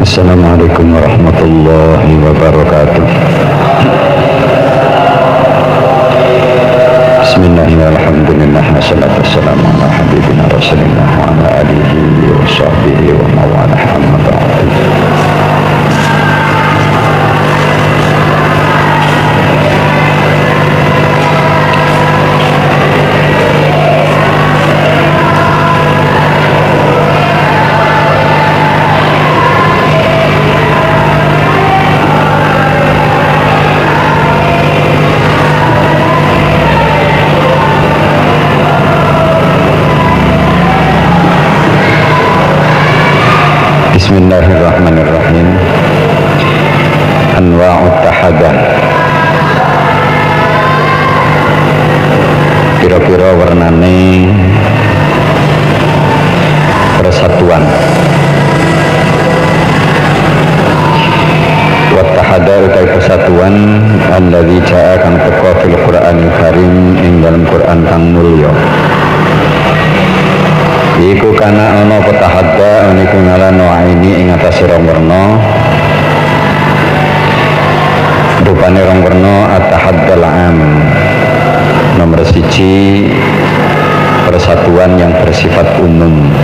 Assalamualaikum warahmatullahi wabarakatuh. Bismillahirrahmanirrahim. Wassalatu wassalamu ala habibina rasulillah wa ala alihi wa sahbihi wa mawalah amma ba'du. Bismillahirrahmanirrahim. Anwa'ut tahadah. Pira-pira warnane persatuan. Wa tahadah utai persatuan alladzi ja'a kang teka fil Qur'anil Karim ing dalam Qur'an kang mulya. Iku kana ana petahadda niku ngalano ini ing atase rong werna. Rupane rong werna at-tahaddal am. Nomor 1 persatuan yang bersifat umum.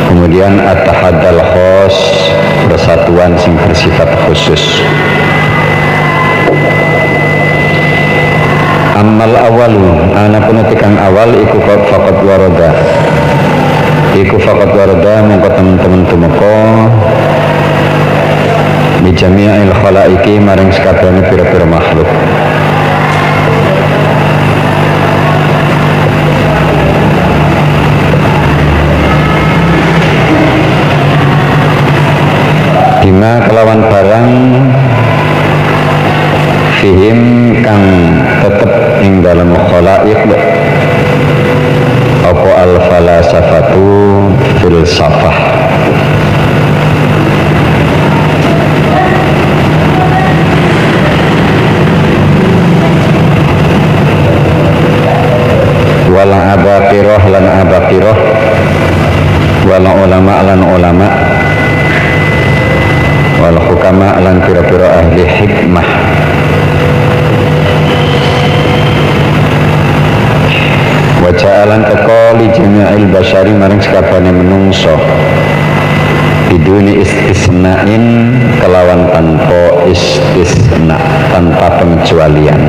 Kemudian at-tahaddal khos, persatuan sing bersifat khusus. Amal awalu ana penutikan awal iku faqat warada. Iku faqat warada mongko temen-temen tumeka bi jami'il khalaiqi maring sakabehane pira-pira makhluk. Bima kelawan barang fihim kang tetep ing dalam khalaiq apa al-falasafatu filsafah. Wala abaqirah lan abaqirah wala ulama lan ulama wal hukama lan pira-pira ahli hikmah. Waja'alan teko li jami'il basyari maring sakabehane menungso biduni istisna'in kelawan tanpa istisna, tanpa pengecualian.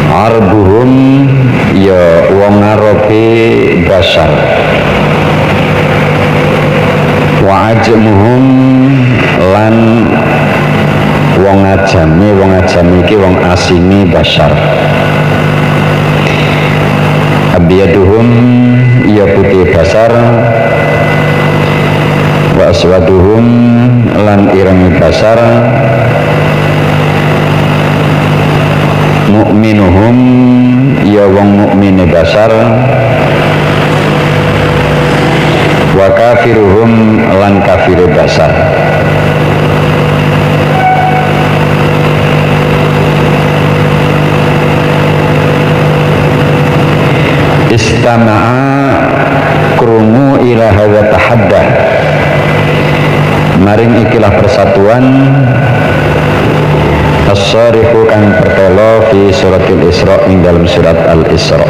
Arbuhum ya wong ngarepe basyar wa ajmuhum lan wong ajami iki wong asimi basyar. Abiyaduhum iya putih basar wa aswaduhum lan ireng basar. Mu'minuhum iya wong mukmine basar wa kafiruhum lan kafire basar. Istama'a krungu ila hadza tahaddah maring ikilah persatuan as-sarifu kang pertelo fi suratul Isra ing dalam surat Al-Isra.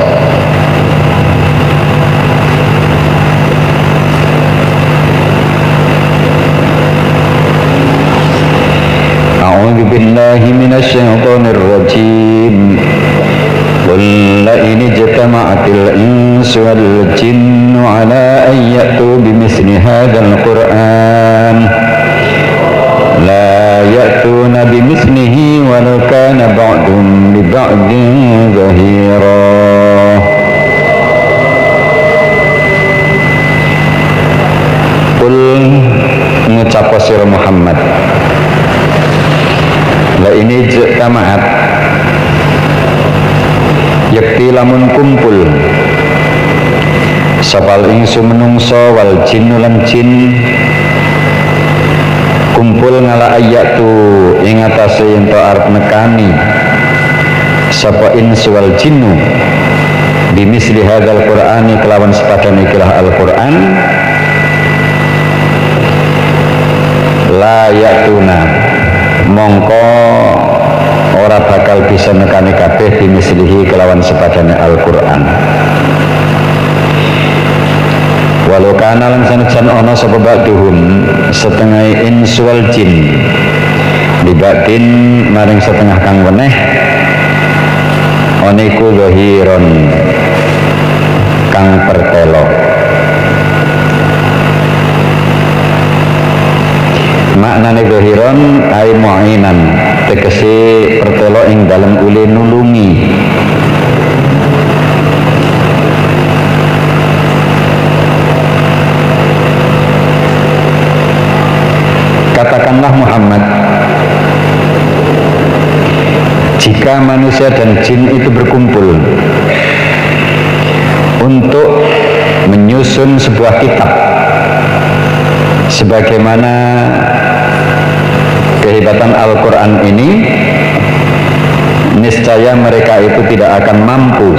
A'udzu billahi minasy syaithanir rajim. Qul la in ijtama'atil insu wal jinnu ala an ya'tu bimithli hadzal qur'an la ya'tuna bimithlihi walau kana ba'dun li ba'din zahira. Qul ngucap sira Muhammad la ini ijtama'at yakti lamun kumpul sapal ingsu menungso wal jinnu lan jin kumpul ngala ayatu ing atase yen to arep nekani sapa insu wal jinnu bimisli hadzal qur'ani kelawan sepadane ikilah Al-Qur'an la ya'tuna mongko ora bakal bisa nekani kabeh bimislihi kelawan sepadane Al-Qur'an. Walau kana lan sanajan ana sapa ba'duhum setengah insu wal jin dibaktin maring setengah kang weneh oniku zahiron kang pertelo. Maknane zahiron ai mu'inan tegese pertelo ing dalem uli nulungi. Katakanlah Muhammad, jika manusia dan jin itu berkumpul untuk menyusun sebuah kitab sebagaimana kehebatan Al-Quran ini, niscaya mereka itu tidak akan mampu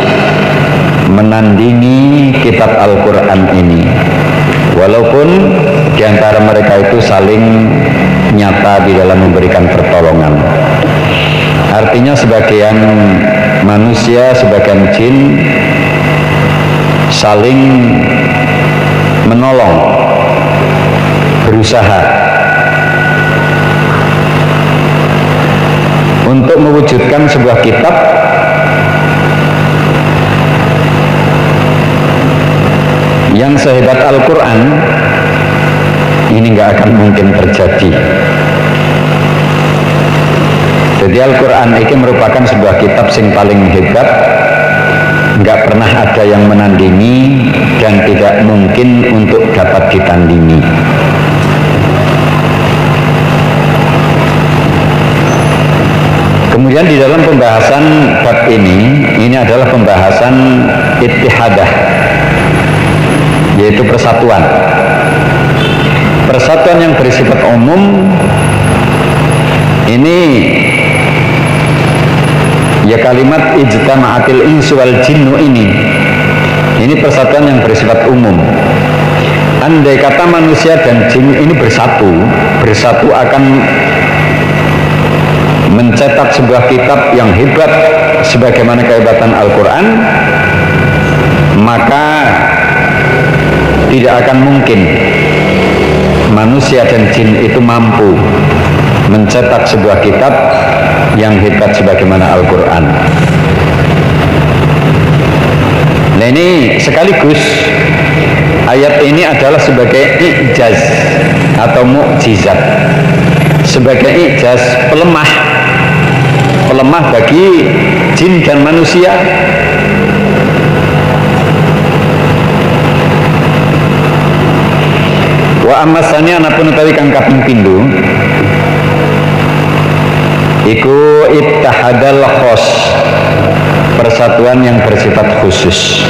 menandingi kitab Al-Quran ini, walaupun diantara mereka itu saling nyata di dalam memberikan pertolongan. Artinya sebagian manusia, sebagian jin saling menolong, berusaha untuk mewujudkan sebuah kitab yang sehebat Al-Quran. Ini nggak akan mungkin terjadi. Jadi Al-Quran ini merupakan sebuah kitab yang paling hebat, nggak pernah ada yang menandingi dan tidak mungkin untuk dapat ditandingi. Kemudian di dalam pembahasan bab ini adalah pembahasan ittihadah, yaitu persatuan. Persatuan yang bersifat umum ini ya kalimat ijtama'atil insu wal jinnu ini persatuan yang bersifat umum. Andai kata manusia dan jin ini bersatu akan mencetak sebuah kitab yang hebat sebagaimana kehebatan Al-Quran, maka tidak akan mungkin manusia dan jin itu mampu mencetak sebuah kitab yang hebat sebagaimana Al-Quran. Nah, ini sekaligus ayat ini adalah sebagai ijaz atau mukjizat, sebagai ijaz pelemah bagi jin dan manusia. Wa ammasani anapun utawi kang kaping pindho iku ittahadal khos, persatuan yang bersifat khusus.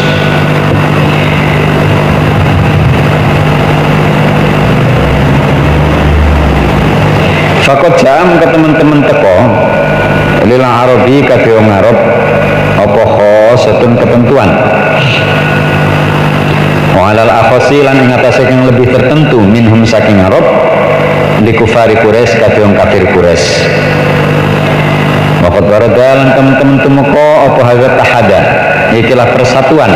Fakot jam ke teman-teman teko lil arabi kadhe wong Arab apa khosatun ketentuan walal akhasi lan ing atase kang lebih tertentu minhum saking Arab li kufari Quraisy kadhe wong kafir Quraisy. Waqad warada lan teman-teman tumeka apa hadza tahada ikilah persatuan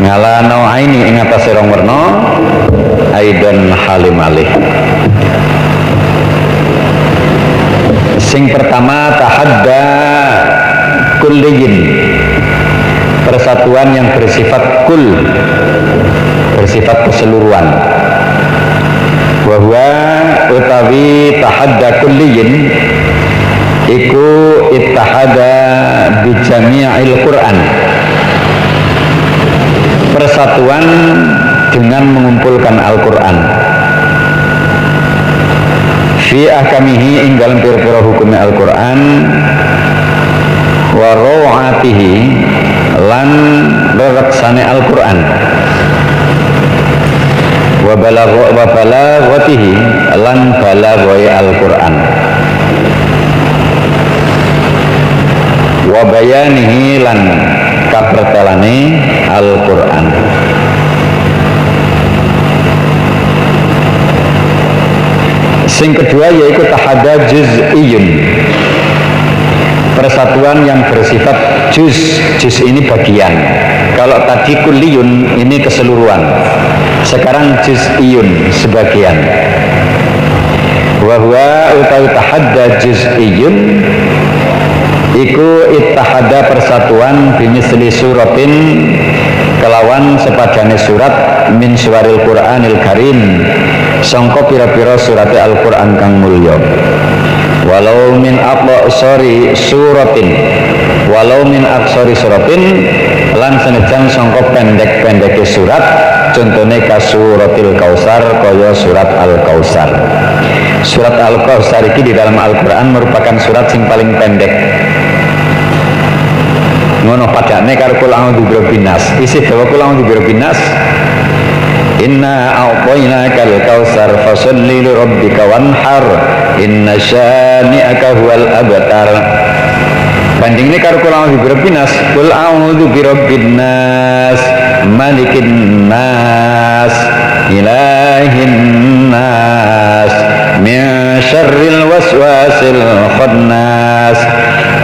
ngala nau'aini ing atase rong werna aidan halim alih. Sing pertama tahadda kulliyin, persatuan yang bersifat kul, bersifat keseluruhan. Bahwa utawi tahadda kulliyin iku ittahada bi jami'il Quran, persatuan dengan mengumpulkan Al-Quran. Fi ahkamihi ing dalam pira-pira hukumnya Al-Quran, wa rawatihi lan rereksane Al-Quran, wa balaghatihi lan balaghoi Al-Quran, wa bayanihi lan kapretelane Al-Qur'an. Sing kedua yaitu tahadda juz'iyun, persatuan yang bersifat juz ini bagian. Kalau tadi kulliyun ini keseluruhan, sekarang juz'iyun sebagian. Wa huwa utawi tahadda juz'iyun iku ittahada persatuan bimisli suratin kelawan sepadane surat min suwaril Qur'anil Karim sangka pira-pira surate Al-Qur'an kang mulya. Walau min aqsari suratin, walau min aqsari suratin, lan senajan sangka pendek-pendeke surat, contone ka suratil Kausar kaya surat Al-Kausar. Surat Al-Kausar iki di dalam Al-Qur'an merupakan surat sing paling pendek. Ngono padane karo kul a'udzu birabbin nas. Isih dawa kul a'udzu birabbin nas. Inna a'tainakal kautsar fasholli li rabbika wanhar inna syani'aka huwal abtar. Bandingne karo kul a'udzu birabbin nas, kul a'udzu birabbin nas, malikin nas, ilahin nas, min syarril waswasil khannas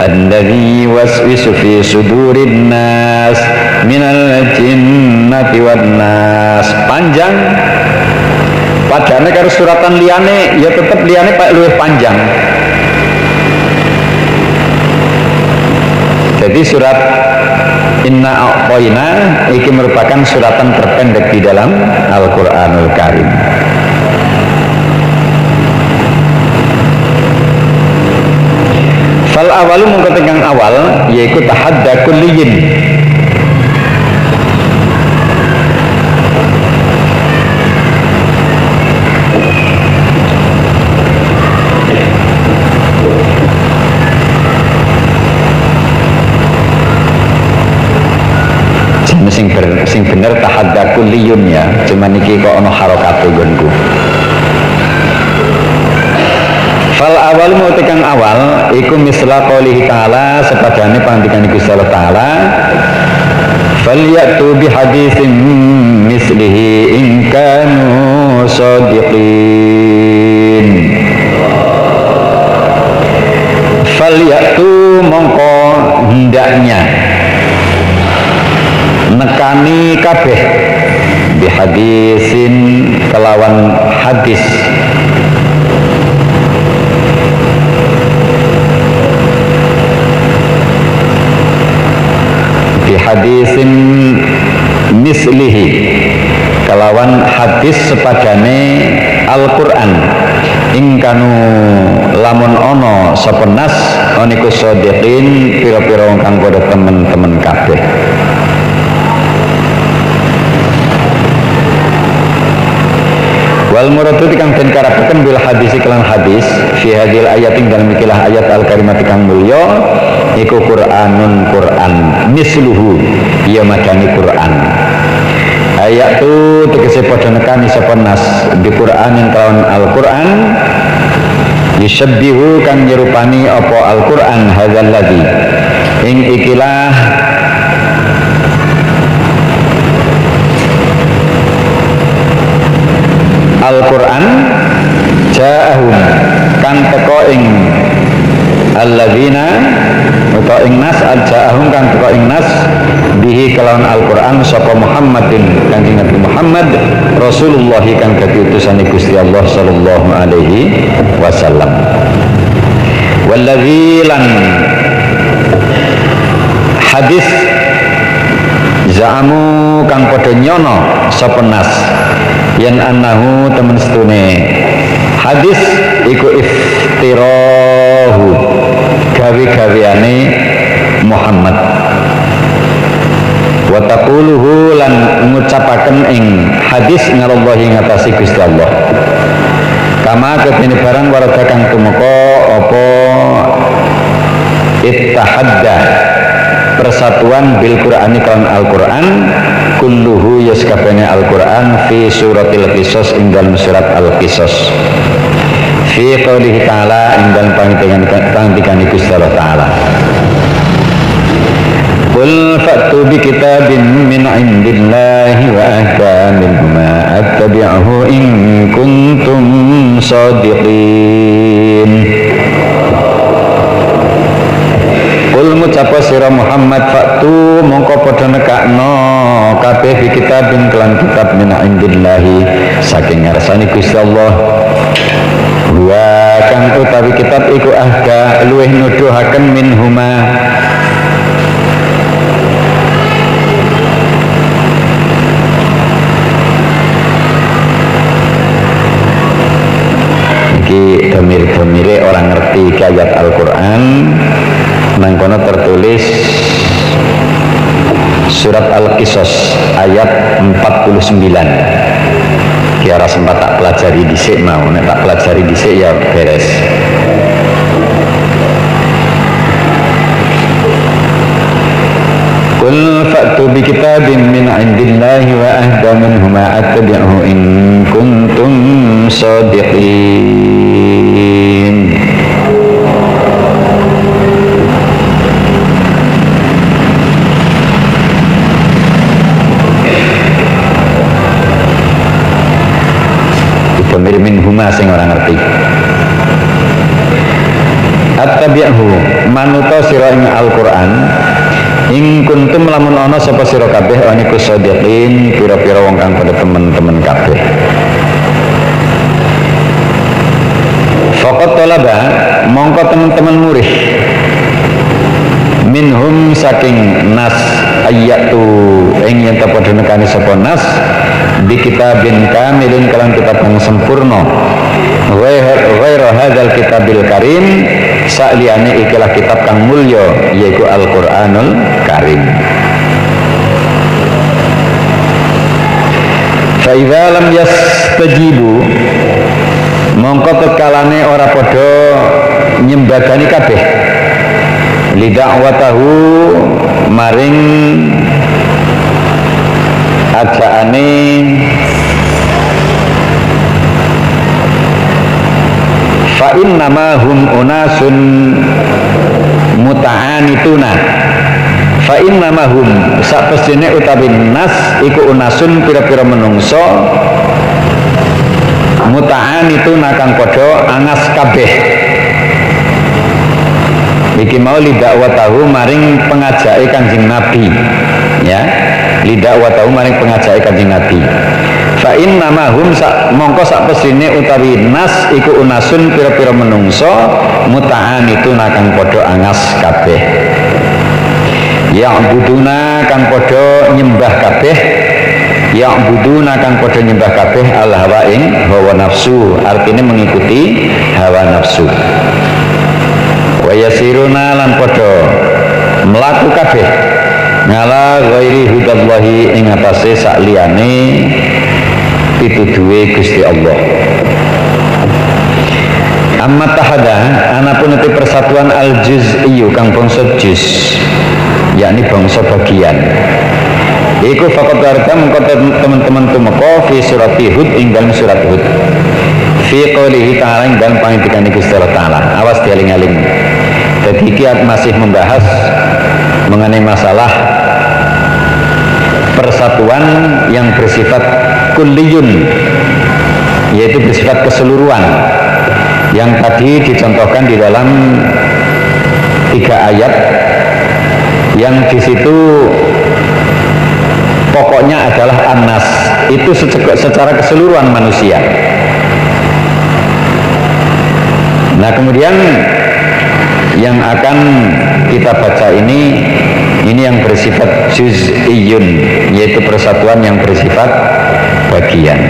alladzi waswisu fi sudurin nas minal jinnati wan nas. Panjang padane karo suratan liyane ya tetep liyane luwih panjang. Jadi surat Inna A'tayna ini merupakan suratan terpendek di dalam Al-Qur'anul Karim. Fal awalu mengkotekan awal yaitu tahadda kulliyin. Sing bener tahadda kulliyun ya, cuman iki kok ana harokat nggonku. Fal awal mau tekan awal iku misla qoulihi ta'ala sepadane pangandikan Gusti Allah Ta'ala falyatu bi haditsin mislihi in kanu shadiqin. Falyatu mongko hendaknya nekani kabeh bihadisin kelawan hadis bihadisin mislihi kelawan hadis sepadane Al-Qur'an ingkanu lamun ono sepenas oniku sodiqin pira-pira kang padha temen-temen kabeh. Wal muradu kang den karapaken bil hadis iklan hadis fi hadil ayatin dalam ikilah ayat al karimat kang mulya iku Qur'anun Qur'an misluhu ya madani Qur'an. Ayat tu tegese padha nekani sapa nas bi Qur'anin kelawan Al-Qur'an yusabbihu kang nyerupani apa Al-Qur'an hadzal ladzi ing ikilah Al-Qur'an ja'ahum kang teko ing alladzina utawa ing nas ja'ahum kang teko ing nas bihi kelawan Al-Qur'an sapa Muhammadin kanjeng Nabi Muhammad Rasulullah kang dadi utusane Gusti Allah sallallahu alaihi wasallam. Walladzi lan hadis za'amu kang padha nyono sapa nas yen annahu temen setune hadis iku iftirahu gawe-gaweane Muhammad wa taquluhu lan ngucapaken ing hadis ngarallahi ngatasi Gusti Allah kama kepene barang warada kang tumeka apa ittahadda persatuan bil Qur'ani kawan Al-Qur'an kulluhu yaskabane Al-Qur'an fi suratil Qisas ing dalam surat Al-Qisas fi qoulihi ta'ala ing dalam pangandikan Gusti Allah Ta'ala Qul fa'tu bi kitabin min 'indillahi wa ahda mimma attabi'uhu in kuntum shadiqin. Qul ngucap sira Muhammad fa'tu mongko padha nekakno kabeh bi kitabin kelan kitab min 'indillahi saking ngarsane Gusti Allah. Wa kang utawi kitab iku ahda luweh nuduhaken minhuma iki domir-domire orang ngerti ayat Al-Quran nang kono tertulis surat Al-Qisas ayat 49. Kira sempat tak pelajari dhisik mau, nek tak pelajari dhisik ya beres. Qul fa'tu bi kitabin min 'indillahi wa ahda minhuma attabi'uhu in kuntum shadiqin. Pemir minhuma sing ora ngerti. Attabi'uhu manuta sira ing Al-Qur'an ing kuntum lamun ana sapa sira kabeh aniku shadiqin pira-pira wong kang pada temen-temen kabeh. Faqat talaba mongko teman-teman murih minhum saking nas ayatu ing yen ta padha nekani sapa nas bi kitabin kamilin kalan kitab kang sempurna ghairu hadzal kitabil karim saliyane ikilah kitab kang mulya yaiku Al-Qur'anul Karim. Fa idza lam yastajibu mongko tekalane ora padha nyembadani kabeh lida'watahu maring ajaane fa innama hum unasun muta'anituna fa innama hum sapesine utawi nas iku unasun pira-pira menungso muta'anituna kang padha angas kabeh. Iki mau lidakwatahu maring pengajake Kanjeng Nabi, ya. Lidakwatahu maring pengajake Kanjeng Nabi. Fa inna mahum mongko sak pesine utawi nas iku unasun pira-pira menungso muta'anituna kang padha angas kabeh. Ya'buduna kang padha nyembah kabeh. Ya'buduna kang padha nyembah kabeh al-hawa ing hawa nafsu, artinya mengikuti hawa nafsu. Wa yasiruna lan padha mlaku kabeh ngala ghairi hudallahi ing atase sak liyane pituduhe Gusti Allah. Amma tahada anapun itu persatuan al-juz'iyyu kang bangsa juz yakni bangsa bagian iku faqat arta mengko teman-teman tumeka fi surat Hud ing dalam surat Hud fi qoulihi ta'ala ing dalam pangindikan Gusti Allah Ta'ala. Awas dieling-eling. Jadi kiat masih membahas mengenai masalah persatuan yang bersifat kulliyun, yaitu bersifat keseluruhan, yang tadi dicontohkan di dalam 3 ayat yang di situ pokoknya adalah an-nas, itu secara keseluruhan manusia. Nah kemudian yang akan kita baca ini yang bersifat juz'iyun, yaitu persatuan yang bersifat bagian.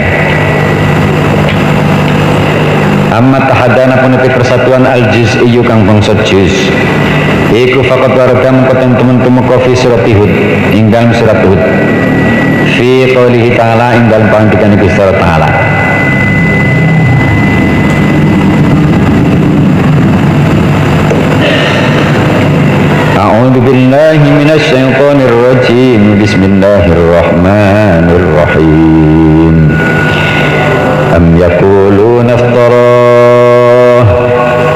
Amma tahadana punati persatuan al-juz'iyyu kang bangsa juz iku faqat warada mengko teman-teman fi surat Hud ing dalam surat Hud fi qoulihi ta'ala ing dalam pangandikan Gusti Allah Ta'ala. A'udzu billahi minasy syaithanir rajim. Bismillahirrahmanirrahim. Am yaquluna iftarah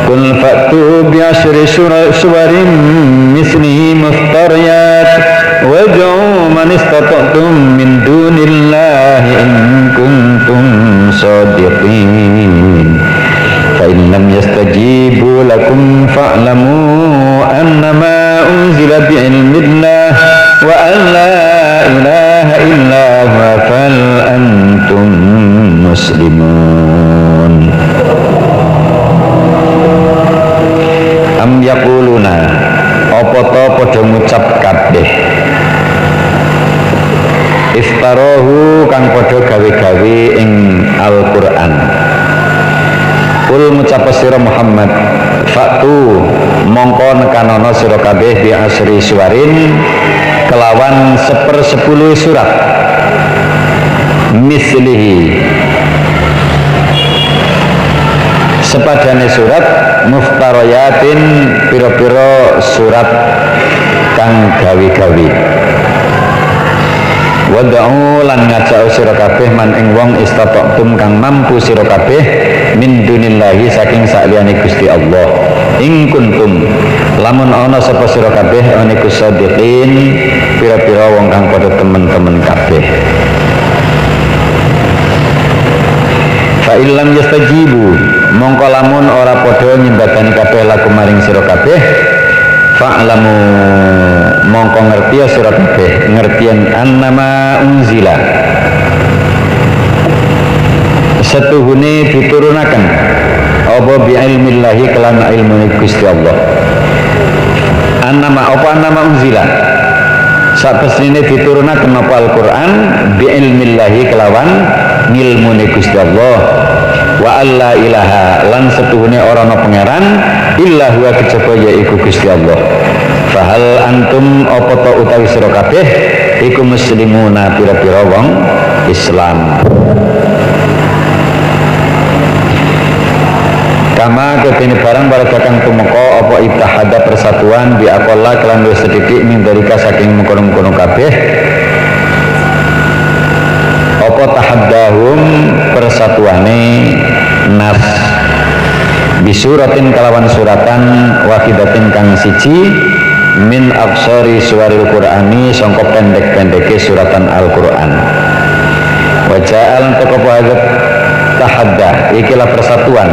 qul fa'tu bi 'ashri suwarin mislihi muftariyat فإن لم يستجيبوا لكم فاعلموا أنما أنزل بعلم الله وأن لا إله إلا هو فهل أنتم مسلمون Am yaquluna apa to padha ngucap kabeh iftarahu kang padha gawe-gawe ing Al-Qur'an. Kul ngucap sira Muhammad faktu mongko nekanono sira kabeh bi asri suwarin kelawan 1/10 surat mislihi sepadane surat muftarayatin pira-pira surat kang gawe-gawe. Wad'u lan ngajak sira kabeh man ing wong istata'tum kang mampu sira kabeh min dunillahi saking saliyane Gusti Allah. In kuntum lamun ana sapa sira kabeh aniku shadiqin pira-pira wong kang padha temen-temen kabeh. Fa illam yastajibu mongko lamun ora padha nyembadani kabeh laku maring sira kabeh fa'lamu mongko ngerti ya sira kabeh ngertian annama unzila setuhune diturunaken apa bi ilmillahi kelan ilmu Gusti Allah. Annama apa annama unzila sapesine diturunaken apa Al-Qur'an bi ilmillahi kelawan ngilmune Gusti Allah wa alla ilaha lan setuhune ora ana pangeran illa huwa kejaba yaiku Gusti Allah. Fahal antum apa ta utawi sira kabeh iku muslimuna pira-pira wong Islam. Kama ketene barang para kakang tumeka apa ittihada persatuan bi aqalla kelan wis sedidik min dalika saking mengkono-kono kabeh apa tahaddahum persatuane nas bisuratin kalawan suratan wahidatin kang siji min aqsari suwaril qur'ani sangka pendek-pendeke suratan Al-Qur'an. Waja'al teko hadat tahadda ikilah persatuan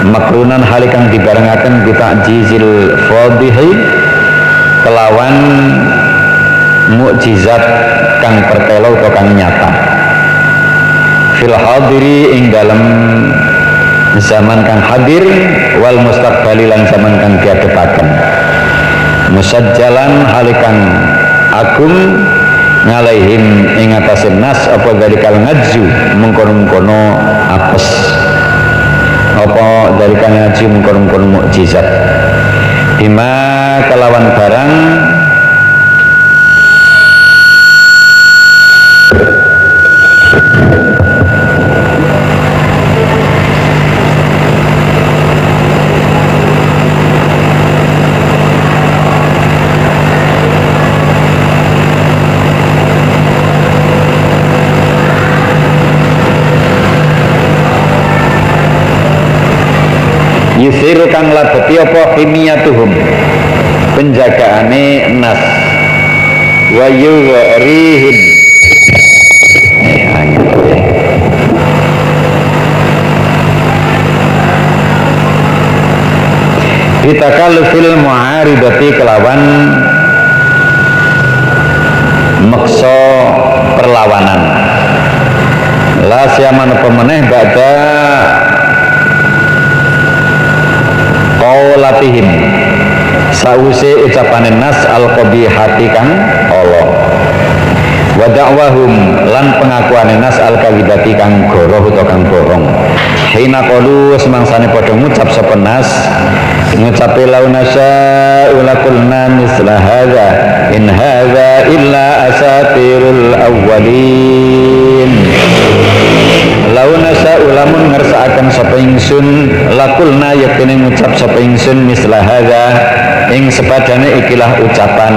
makrunan halikang dibarengaken bi ta'jizil fadhihi kelawan mukjizat kang pertelo atau kang nyata fil hadiri ing dalem zaman kang hadir wal mustaqbali lan zaman kang diadepaken musajjalan halikan agung ngalaihim ing atase nas apa dari kal ngaju mengkono-kono apes apa dari kal ngaju mengkono-kono mukjizat bima kelawan barang yusiru kang labeti apa kimiyatuhum penjagaane nas wa yughrihim bitakallufil mu'aridati kelawan maksa perlawanan la siaman pemeneh ba'da qaulatihim sause ucapane nas al-qabihati kang Allah wa da'wahum lan pengakuane nas al-kawidati kang goroh utawa kang borong hina qalu semangsane padha ngucap sapa nas ngucape launa sya'u lakulna misla hadza in hadza illa asatirul awwalin launa sya'u lamun ngersakaken sapa ingsun lakulna yaktene ngucap sapa ingsun misla hadza ing sepadane ikilah ucapan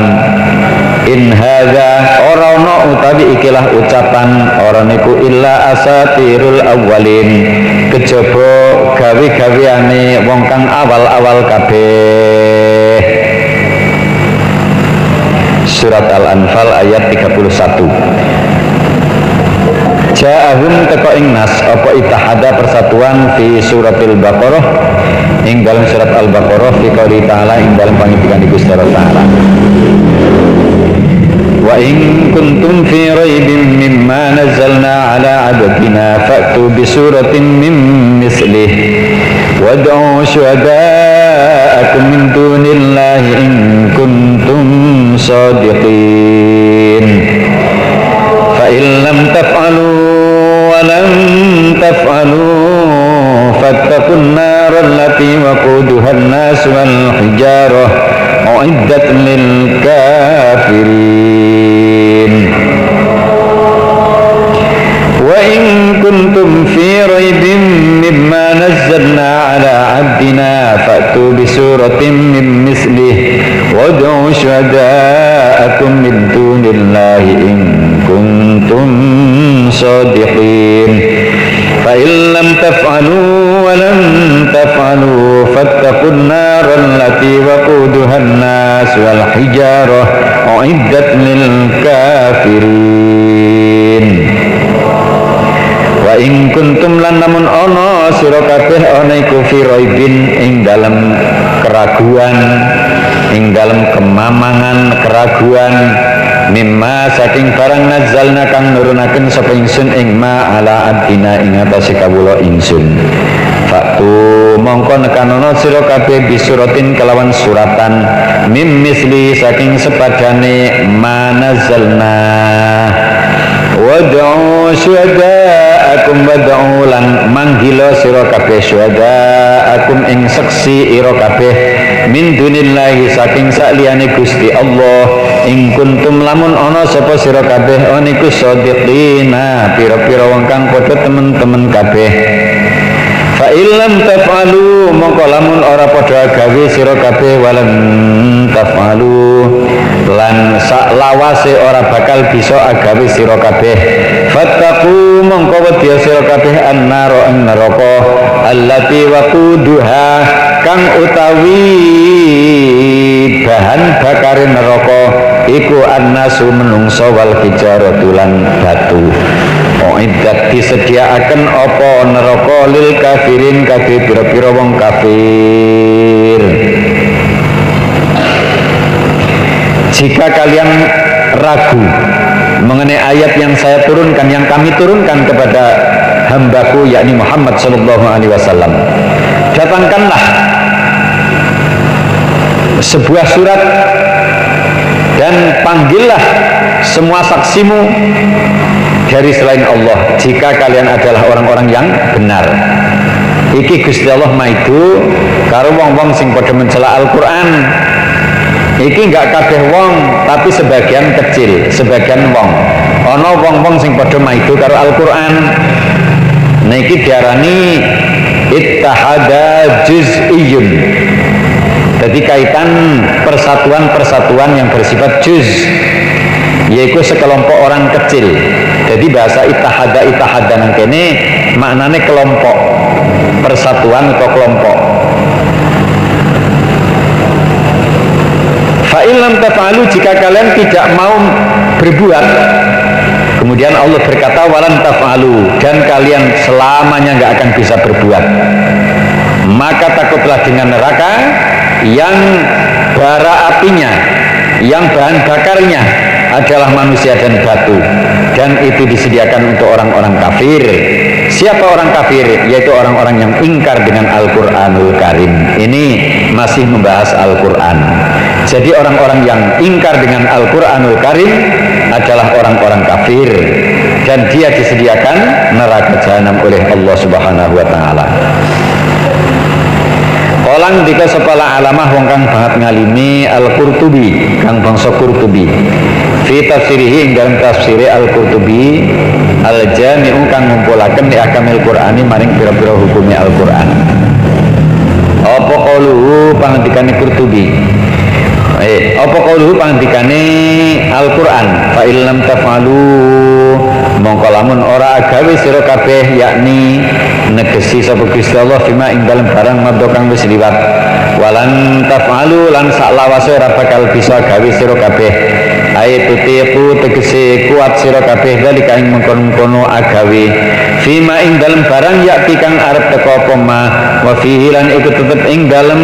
in hadza ora ana utawi ikilah ucapan ora niku illa asatirul awwalin kejaba gawe-gaweane wong kang awal-awal kabeh. Surat Al-Anfal ayat 31. Ja'ahum teko ing nas apa ittahada persatuan fi suratil Baqarah ing dalam surat Al-Baqarah fi qouli ta'ala ing dalam pangindikan Gusti Allah Ta'ala wa in kuntum fi raibin mimma nazzalna ala abdina fa'tu bi suratin min mislih wad'u syuhada'akum min dunillahi in kuntum sadiqin fa in lam taf'alu wa lam taf'alu fattaqun nar allati waquduha an-nas wal hijarah uiddat lil kafirin wa in kuntum fi raibin mimma nazzalna ala abdina fa'tu bi suratin min mislih wad'u syuhada'akum min dunillahi in kuntum sadiqin fa in lam taf'alu wa lam taf'alu fattaqun nar allati waquduha an-nas wal hijarah uiddat lil kafirin wa in kuntum lan namun ana sira kabeh ana iku fi raibin ing dalam keraguan ing dalam kemamangan keraguan mimma saking barang nazzalna kang nurunaken sapa ingsun ing ma ala abdina ing atase kawula ingsun faktu mongko nekanono sira kabeh bisuratin kelawan suratan mim misli saking sepadane ma nazzalna wad'u syuhada'akum wad'u lan manggila sira kabeh syuhada'akum ing saksi ira kabeh min dunillahi saking saliyane Gusti Allah in kuntum lamun ana sapa sira kabeh oniku shadiqina pira-pira wong kang padha temen-temen kabeh fa illam taf'alu mongko lamun ora padha gawe sira kabeh walan taf'alu lan saklawase ora bakal bisa agawe sira kabeh fattaqu mongko wedya sira kabeh annara ing neraka allati waquduha kang utawi bahan bakare neraka iku annasu menungso wal hijaratu lan batu uiddat disediaaken apa neraka lil kafirin kabeh pira-pira wong kafir. Jika kalian ragu mengenai ayat yang saya turunkan, yang kami turunkan kepada hambaku yakni Muhammad sallallahu alaihi wasallam, datangkanlah sebuah surat dan panggillah semua saksimu dari selain Allah jika kalian adalah orang-orang yang benar. Iki Gusti Allah maidu karo wong-wong sing padha mencela Al-Qur'an. Iki enggak kabeh wong tapi sebagian kecil, sebagian wong. Ana wong-wong sing padha maidu karo Al-Qur'an. Niki diarani ittihada juz'iyyun. Jadi kaitan persatuan-persatuan yang bersifat juz, yaitu sekelompok orang kecil. Jadi bahasa ittihada nang kene maknane kelompok, persatuan atau kelompok. Fa illam taf'alu jika kalian tidak mau berbuat, kemudian Allah berkata walan taf'alu dan kalian selamanya nggak akan bisa berbuat, maka takutlah dengan neraka yang bara apinya, yang bahan bakarnya adalah manusia dan batu, dan itu disediakan untuk orang-orang kafir. Siapa orang kafir? Yaitu orang-orang yang ingkar dengan Al-Quranul Karim. Ini masih membahas Al-Quran. Jadi orang-orang yang ingkar dengan Al-Quranul Karim adalah orang-orang kafir, dan dia disediakan neraka jahanam oleh Allah Subhanahu wa Ta'ala. Orang dika sepala alamah wong kang banget ngalimi Al-Qurtubi, kang bangsa Qurtubi. Fi tafsirihi ing dalam tafsire Al-Qurtubi al-jami'u kang ngumpulaken di akamil Qur'ani maring pira-pira hukumnya Al-Qur'an. Apa qauluhu pangendikane Qurtubi? Apa qauluhu pangendikane Al-Qur'an? Fa illam taf'alu mongko lamun ora agawe sira kabeh yakni negesi sapa Gusti Allah fima ing dalem barang madha kang wis liwat walan taf'alu lan saklawase ora bakal bisa gawe sira kabeh ayat tutiku tegese kuat sira kabeh dalika ing mengkono agawe fima ing dalem barang yakti kang arep teko apa ma wa fihi lan iku tetep ing dalem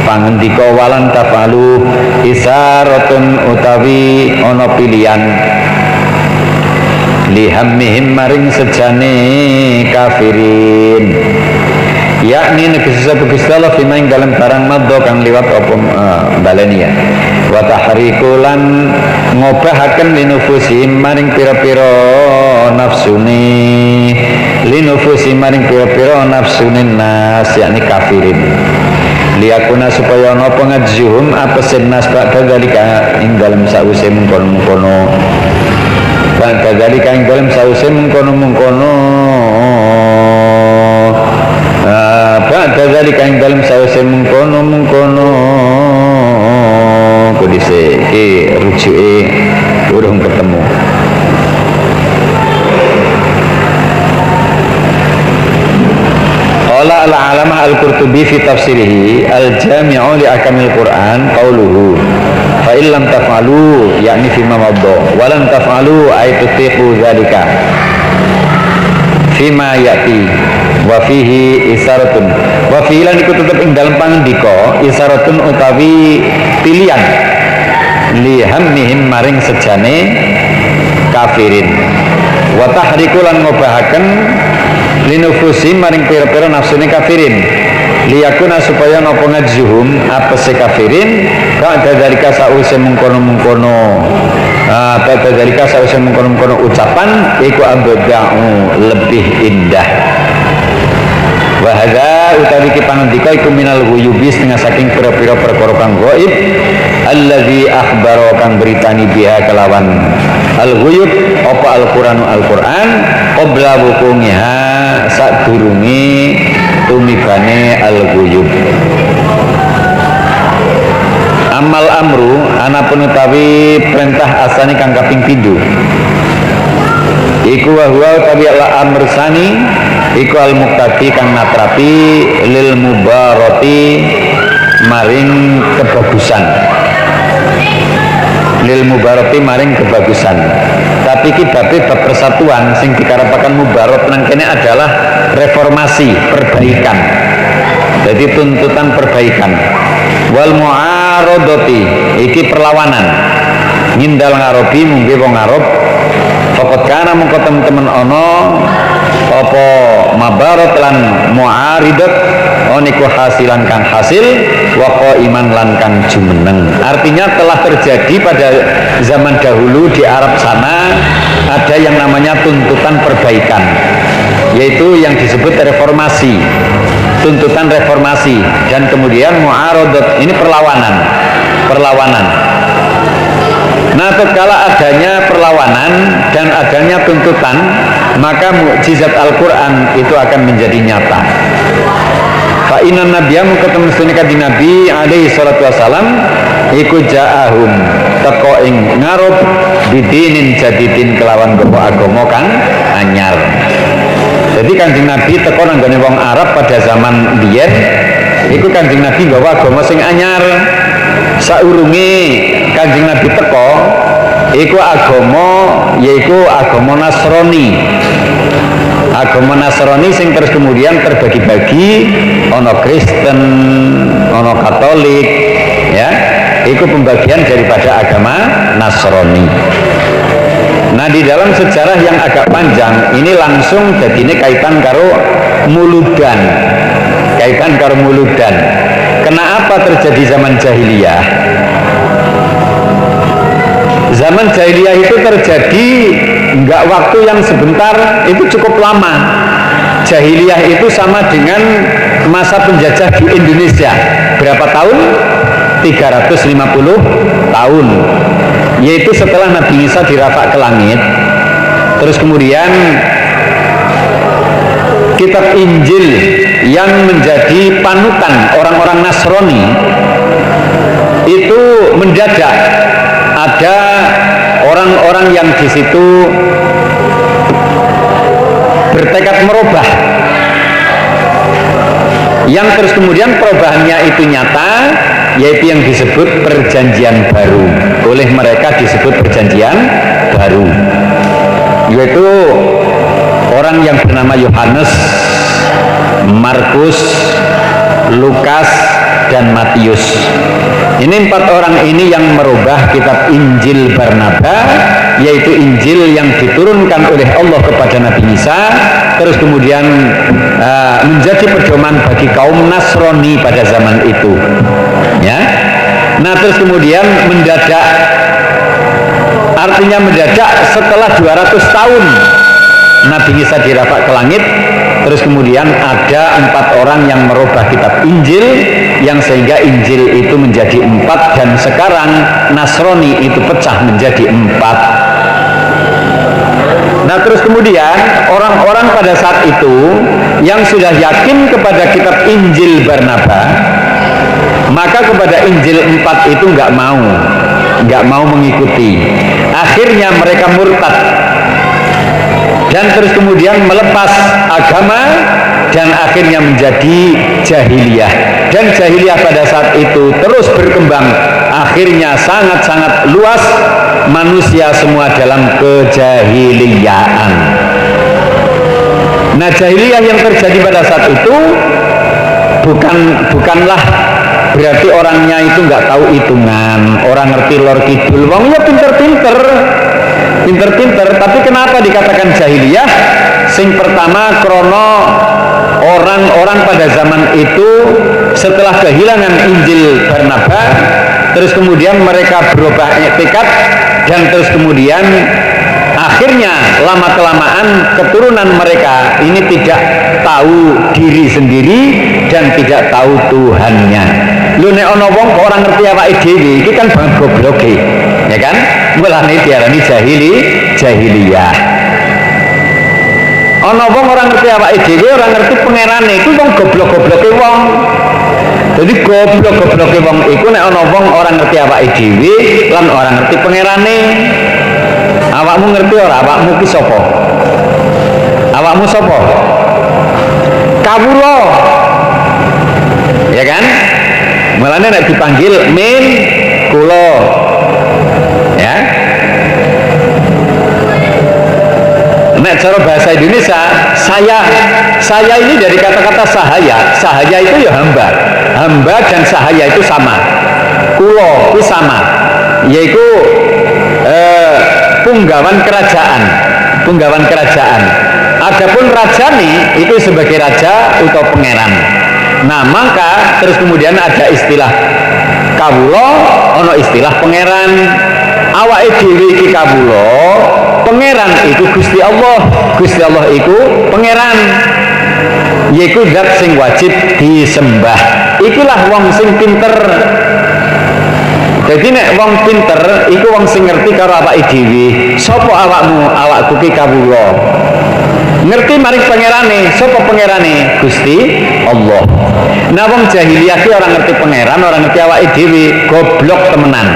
pangandika walan tafalu isaratun utawi ana pilihan lihammihim maring sejane kafirin yakni negesi sapa Gusti Allah fima ing dalem barang madha kang liwat apa baleni ya wa tahrikulan ngobahaken linufusihim maring pira-pira nafsune linufusihim maring pira-pira nafsune nas yakni kafirin liyakuna supaya ana pengajhum apesin nas ba'da dalika ing dalem sawise mengkono-mengkono ba'da dalika ing dalem sawise mengkono-mengkono ba'da dalika ing dalem sawise mengkono-mengkono kudise iki rujuke urung ketemu qala al-alamah al-Qurtubi fi tafsirihi al-jami'u li akamil Qur'an qauluhu fa illam taf'alu yakni fima madha wa lam taf'alu ay tutiqu dzalika fima yati wa fihi isaratun wa fihi lan iku tetep ing dalem pangandika isaratun utawi pilihan lihammihim maring sejane kafirin wa tahriku lan ngobahaken linufusi maring pira-pira nafsune kafirin liyakuna supaya napa ngajzuhum apese kafirin ka dalika sause mengkono-mengkono pada dalika sause mengkono-mengkono ucapan iku abda'u lebih indah wa hadza utawi ki pangandika iku minal ghuyubi setengah saking pira-pira perkara kang gaib allazi akhbaro kang beritani biha kelawan al-ghuyub apa al-Qur'anu al-Qur'an qabla wukungiha sadurunge tumibane al-ghuyub amal amru anapun utawi perintah asani kang kaping 7 iku wa huwa utawi al-amr sani iku al-muqtadi kang natrapi lil mubarati maring kebagusan lil mubarati maring kebagusan tapi ki bab persatuan sing dikarepaken mubarat nang kene adalah reformasi perbaikan jadi tuntutan perbaikan wal mu'aradati iki perlawanan ngindal ngarobi mungkin wong ngarep pokok kana mengko temen-temen ana apa mabarat lan mu'aridat oniku hasilan kang hasil wako iman lan kang jumeneng artinya telah terjadi pada zaman dahulu di Arab sana ada yang namanya tuntutan perbaikan yaitu yang disebut reformasi tuntutan reformasi dan kemudian mu'aradat ini perlawanan nah tatkala adanya perlawanan dan adanya tuntutan maka mukjizat Al-Quran itu akan menjadi nyata fa inna nabiyya ketemu sunnah Nabi alaihi salatu wasalam iku ja'ahum teko ing ngarep bidinin jadidin kelawan agama kang anyar jadi Kanjeng Nabi teko nang gone wong Arab pada zaman biyen iku Kanjeng Nabi gawa agama sing anyar saurunge Kanjeng Nabi teko iku agama yaiku agama Nasrani sing terus kemudian terbagi-bagi ono Kristen ono Katolik ya iku pembagian daripada agama Nasrani. Nah di dalam sejarah yang agak panjang ini langsung jadi ini kaitan karo muludan kenapa terjadi zaman jahiliyah. Zaman jahiliyah itu terjadi enggak waktu yang sebentar, itu cukup lama. Jahiliyah itu sama dengan masa penjajah di Indonesia. Berapa tahun? 350 tahun. Yaitu setelah Nabi Isa dirafak ke langit. Terus kemudian kitab Injil yang menjadi panutan orang-orang Nasrani itu mendadak ada orang-orang yang di situ bertekad merubah, yang terus kemudian perubahannya itu nyata, yaitu yang disebut perjanjian baru. Oleh mereka disebut perjanjian baru, yaitu orang yang bernama Yohanes, Markus, Lukas, dan Matius. Ini 4 orang ini yang merubah kitab Injil Barnaba, yaitu Injil yang diturunkan oleh Allah kepada Nabi Isa, terus kemudian menjadi pedoman bagi kaum Nasrani pada zaman itu. Ya. Nah, terus kemudian mendadak, artinya mendadak setelah 200 tahun Nabi Isa dirapat ke langit, terus kemudian ada 4 orang yang merubah kitab Injil, yang sehingga Injil itu menjadi 4, dan sekarang Nasrani itu pecah menjadi 4. Nah, terus kemudian orang-orang pada saat itu yang sudah yakin kepada kitab Injil Barnaba, maka kepada Injil 4 itu nggak mau mengikuti. Akhirnya mereka murtad dan terus kemudian melepas agama dan akhirnya menjadi jahiliyah. Dan jahiliyah pada saat itu terus berkembang, akhirnya sangat-sangat luas, manusia semua dalam kejahiliyaan. Nah, jahiliyah yang terjadi pada saat itu bukanlah berarti orangnya itu nggak tahu hitungan, orang ngerti lor kidul, wong ya pinter-pinter, tapi kenapa dikatakan jahiliyah? Sing pertama krono orang-orang pada zaman itu setelah kehilangan Injil Barnaba, terus kemudian mereka berubah etikat, dan terus kemudian akhirnya lama-kelamaan keturunan mereka ini tidak tahu diri sendiri dan tidak tahu Tuhannya. Lu nek ana wong kok ora ngerti awake dhewe, iki kan banget gobloke, ya kan? Mulane diarani jahiliyah. Ana wong ora ngerti awake dhewe, ora ngerti pangerane, iku wong goblok-gobloke wong. Jadi goblok-gobloke wong iku nek ana wong ora ngerti awake dhewe lan ora ngerti pangerane. Awakmu ngerti ora? Awakmu ki sapa? Awakmu sapa? Kawula. Ya kan? Mulane nek dipanggil min kula. Ya. Nek cara bahasa Indonesia, saya ini dari kata-kata sahaya. Sahaya itu ya hamba. Hamba dan sahaya itu sama. Kula itu sama. Yaitu punggawan kerajaan. Adapun rajani itu sebagai raja atau pangeran. Nah, maka terus kemudian ada istilah kawula, ana istilah pangeran. Awake dhewe iki kawula, pangeran itu Gusti Allah. Gusti Allah itu pangeran. Yaiku zat sing wajib disembah. Ikilah wong sing pinter. Jadi nek wong pinter iku wong sing ngerti karo awake dhewe. Sapa awakmu? Awakku ki kawula. Ngerti maring pangerane. Sapa pangerane? Gusti Allah. Nah, wong jahiliyah ki ora ngerti pangeran, ora ngerti awake dhewe, goblok temenan.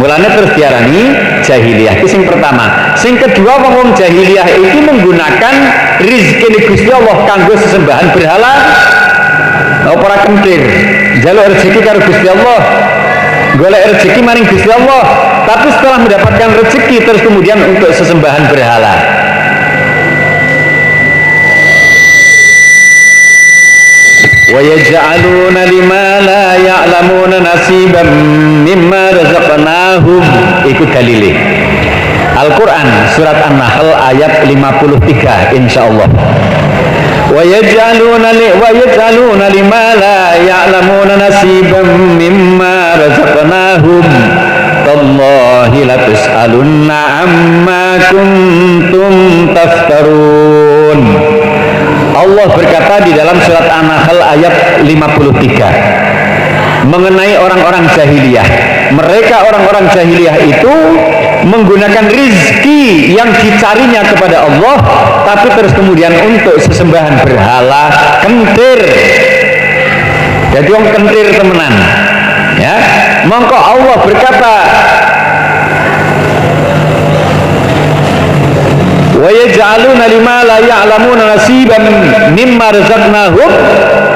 Mulane terus diarani jahiliyah. Ki sing pertama. Sing kedua, wong jahiliyah iki menggunakan rezeki Gusti Allah kanggo sesembahan berhala. Ora kentir. Njaluk rezeki karo Gusti Allah. Golek rezeki maring Gusti Allah, tapi setelah mendapatkan rezeki terus kemudian untuk sesembahan berhala. Wa yaj'aluna lima la ya'lamuna nasiban mimma razaqnahum. Iku dalile Al-Quran surat An-Nahl ayat 53 insyaallah. Wa yaj'aluna lima la ya'lamuna nasiban mimma razaqnahum tallahi la tus'alunna amma kuntum taftarun. Allah berkata di dalam surat An-Nahl ayat 53 mengenai orang-orang jahiliyah. Mereka orang-orang jahiliyah itu menggunakan rizki yang dicarinya kepada Allah, tapi terus kemudian untuk sesembahan berhala, kentir. Jadi orang kentir temenan, ya. Mongko Allah berkata, wa yaj'aluna lima la ya'lamuna nasiban mimma razaqnahum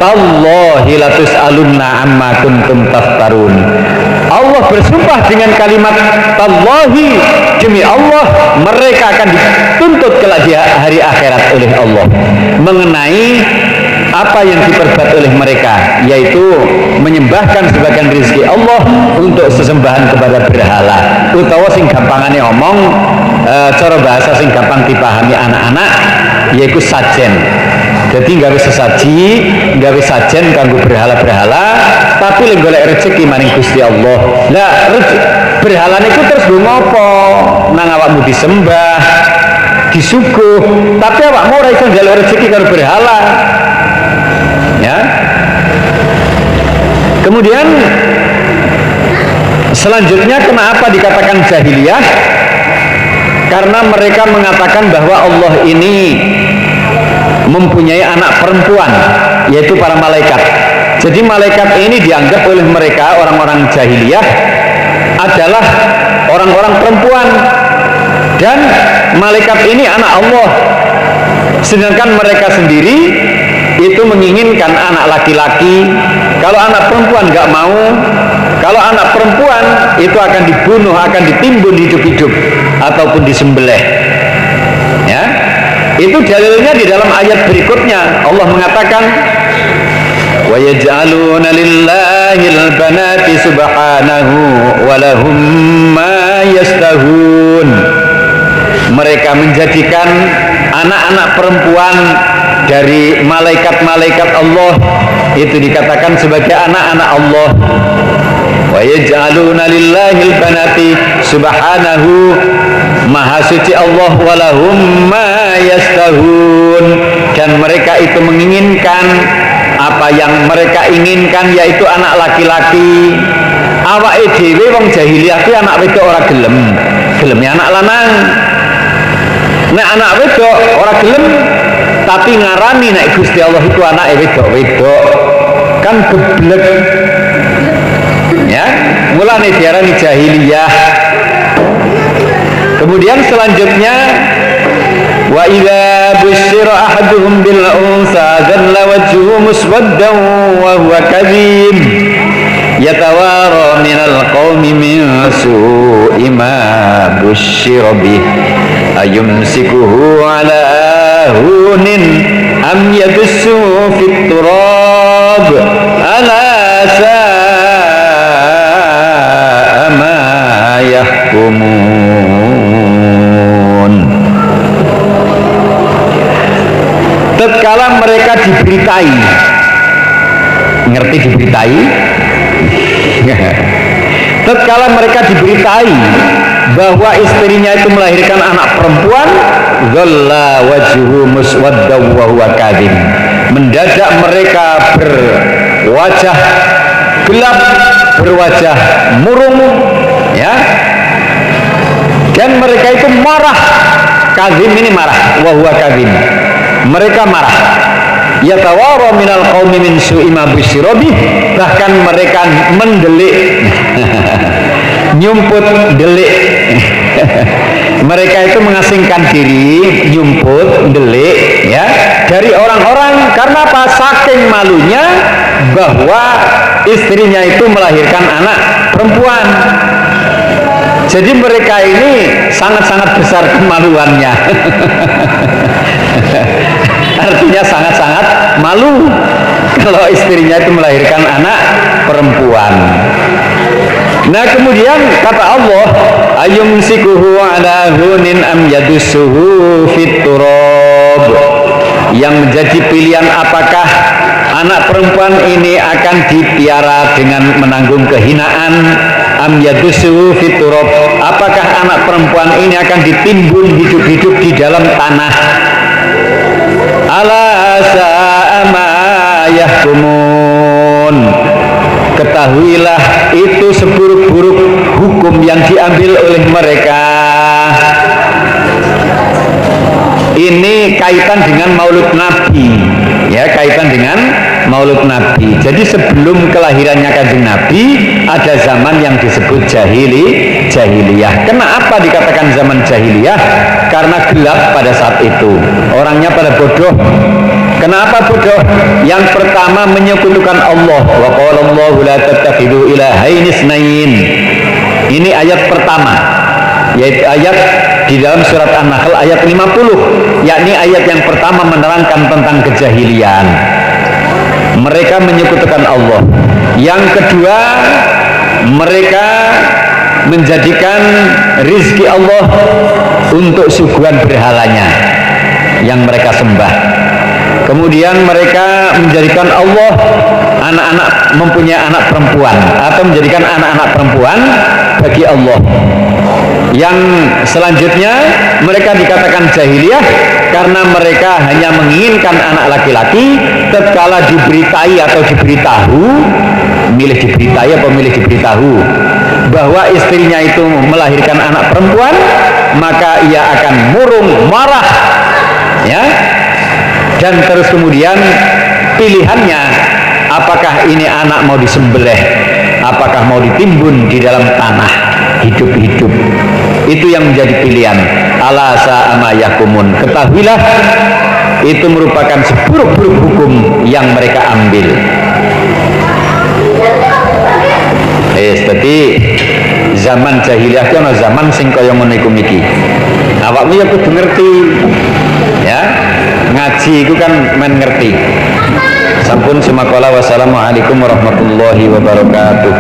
tallahi la tus'alunna amma kuntum taftarun. Allah bersumpah dengan kalimat Tallahi, demi Allah mereka akan dituntut kelak di hari akhirat oleh Allah mengenai apa yang diperbuat oleh mereka, yaitu menyembahkan sebagian rezeki Allah untuk sesembahan kepada berhala, utawa sing gampangane omong cara bahasa sing gampang dipahami anak-anak yaitu sajen. Jadi gawe sesaji, gawe sajen kanggo berhala-berhala, tapi lek golek rezeki maring Gusti Allah. Lah berhala niku terus nggo ngopo? Nang awakmu disembah, disuguh, tapi awakmu ora iso njaluk rezeki karo berhala. Ya. Kemudian selanjutnya kenapa dikatakan jahiliyah? Karena mereka mengatakan bahwa Allah ini mempunyai anak perempuan, yaitu para malaikat. Jadi malaikat ini dianggap oleh mereka orang-orang jahiliyah adalah orang-orang perempuan, dan malaikat ini anak Allah. Sedangkan mereka sendiri itu menginginkan anak laki-laki. Kalau anak perempuan nggak mau, kalau anak perempuan itu akan dibunuh, akan ditimbun hidup-hidup ataupun disembelih. Ya, itu dalilnya di dalam ayat berikutnya. Allah mengatakan, wa yaj'aluna lillahil banati subhanahu wa lahum ma yastahun. Mereka menjadikan anak-anak perempuan dari malaikat-malaikat Allah itu dikatakan sebagai anak-anak Allah. Wa yaj'aluna lillahil banati subhanahu, maha suci Allah, walahum ma yastahun, dan mereka itu menginginkan apa yang mereka inginkan, yaitu anak laki-laki. Awake dhewe wong jahiliyah ki anak wedok ora gelem, geleme anak lanang. Nek anak wedok ora gelem, tapi ngarani nek Gusti Allah itu anake wedok-wedok, kan geblek. Ya, mulane diarani jahiliyah. Kemudian selanjutnya, wa idza busyira ahaduhum bil unsa dhalla wajhuhu muswaddan wa huwa kadhib yatawara minal qaumi min su'i ma busyira bih ayumsikuhu ala hunin am yadussu fit turab ala sa'a ma yahkumun. Tatkala mereka diberitai, ngerti diberitai? Tatkala mereka diberitai bahwa istrinya itu melahirkan anak perempuan, dhalla wajhu muswadda wa huwa kadhib, mendadak mereka berwajah gelap, berwajah murung, ya, dan mereka itu marah. Kadhib ini marah, wa huwa kadhib, mereka marah. Yatawara minal qaumi min su'i ma busyira bih, bahkan mereka mendelik nyumput delik mereka itu mengasingkan diri, nyumput delik, ya, dari orang-orang. Karena apa? Saking malunya bahwa istrinya itu melahirkan anak perempuan. Jadi mereka ini sangat-sangat besar kemaluannya. Artinya sangat-sangat malu kalau istrinya itu melahirkan anak perempuan. Nah, kemudian kata Allah, ayumsikuhu ala hunin am yadussuhu fit turab, yang menjadi pilihan apakah anak perempuan ini akan dipiara dengan menanggung kehinaan, am yadussuhu fit turab, apakah anak perempuan ini akan ditimbun hidup-hidup di dalam tanah. Ala sa'a ma yahkumun, ketahuilah itu seburuk-buruk hukum yang diambil oleh mereka. Ini kaitan dengan Maulud Nabi, ya, kaitan dengan Maulud Nabi. Jadi sebelum kelahirannya Kanjeng Nabi ada zaman yang disebut jahiliyah. Kenapa dikatakan zaman jahiliyah? Karena gelap pada saat itu, orangnya pada bodoh. Kenapa bodoh? Yang pertama menyekutukan Allah. Wa qala Allahu la tattakhidhu ilahaini itsnain. Ini ayat pertama, yaitu ayat di dalam surat An-Nahl ayat 50, yakni ayat yang pertama menerangkan tentang kejahilian. Mereka menyekutukan Allah. Yang kedua, mereka menjadikan rizki Allah untuk suguhan berhalanya yang mereka sembah. Kemudian mereka menjadikan Allah mempunyai anak perempuan, atau menjadikan anak-anak perempuan bagi Allah. Yang selanjutnya mereka dikatakan jahiliyah karena mereka hanya menginginkan anak laki-laki tatkala diberitai atau diberitahu, diberitahu bahwa istrinya itu melahirkan anak perempuan, maka ia akan murung marah, ya. Dan terus kemudian pilihannya, apakah ini anak mau disembelih, apakah mau ditimbun di dalam tanah hidup-hidup. Itu yang menjadi pilihan. Ala sa'a ma yahkumun. Ketahuilah itu merupakan seburuk-buruk hukum yang mereka ambil. Jadi zaman jahiliyah itu ana zaman sing kaya ngono iku miki. Awakmu ya kudu ngerti. Ya, ngaji itu kan men ngerti. Sampun semakala. Wassalamualaikum warahmatullahi wabarakatuh.